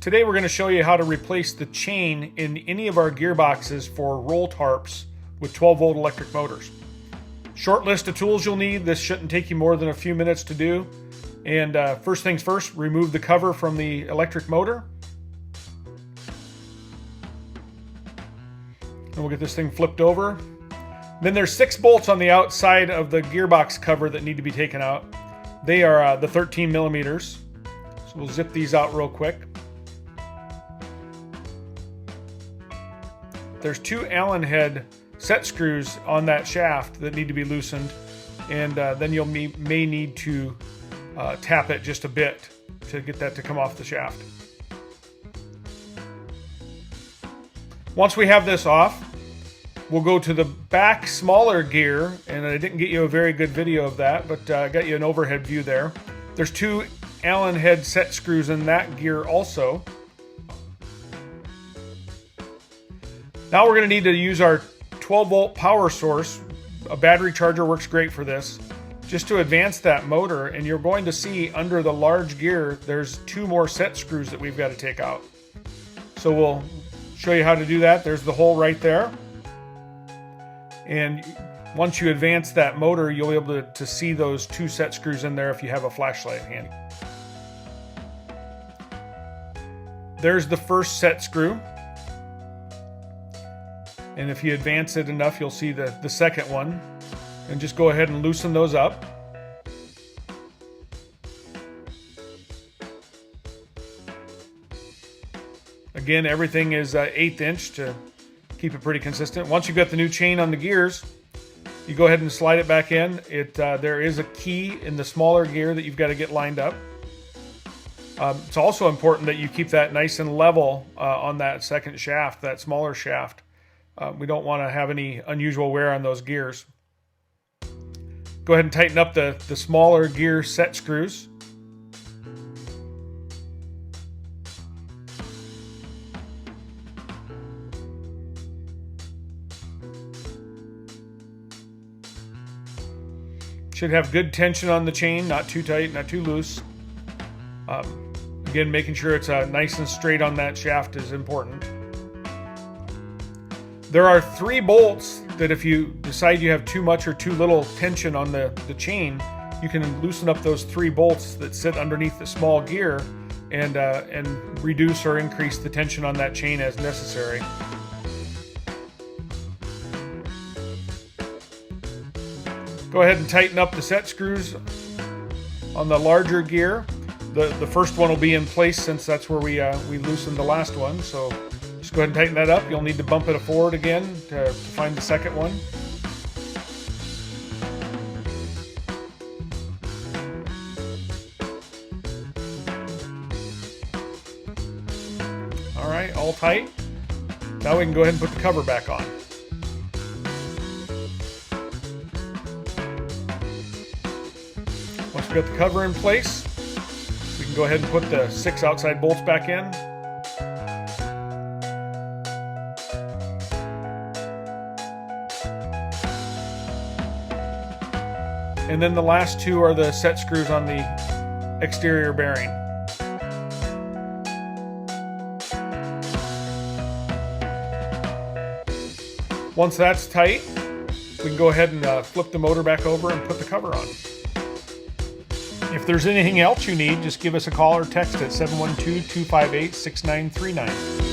Today we're going to show you how to replace the chain in any of our gearboxes for roll tarps with 12-volt electric motors. Short list of tools you'll need. This shouldn't take you more than a few minutes to do. And first things first, remove the cover from the electric motor. And we'll get this thing flipped over. Then there's 6 bolts on the outside of the gearbox cover that need to be taken out. They are the 13 millimeters. So we'll zip these out real quick. There's 2 Allen head set screws on that shaft that need to be loosened, and then you'll may need to tap it just a bit to get that to come off the shaft. Once we have this off, we'll go to the back smaller gear, and I didn't get you a very good video of that, but I got you an overhead view there. There's 2 Allen head set screws in that gear also. Now we're going to need to use our 12-volt power source. A battery charger works great for this. Just to advance that motor, and you're going to see under the large gear, there's 2 more set screws that we've got to take out. So we'll show you how to do that. There's the hole right there. And once you advance that motor, you'll be able to see those 2 set screws in there if you have a flashlight handy. There's the first set screw. And if you advance it enough, you'll see the second one. And just go ahead and loosen those up. Again, everything is 1/8 inch to keep it pretty consistent. Once you've got the new chain on the gears, you go ahead and slide it back in. There is a key in the smaller gear that you've got to get lined up. It's also important that you keep that nice and level on that second shaft, that smaller shaft. We don't want to have any unusual wear on those gears. Go ahead and tighten up the smaller gear set screws. Should have good tension on the chain, not too tight, not too loose. Again, making sure it's nice and straight on that shaft is important. There are 3 bolts that if you decide you have too much or too little tension on the chain, you can loosen up those 3 bolts that sit underneath the small gear and reduce or increase the tension on that chain as necessary. Go ahead and tighten up the set screws on the larger gear. The first one will be in place since that's where we loosened the last one. So just go ahead and tighten that up. You'll need to bump it forward again to find the second one. All right, all tight. Now we can go ahead and put the cover back on. Once we've got the cover in place, we can go ahead and put the 6 outside bolts back in. And then the last 2 are the set screws on the exterior bearing. Once that's tight, we can go ahead and flip the motor back over and put the cover on. If there's anything else you need, just give us a call or text at 712-258-6939.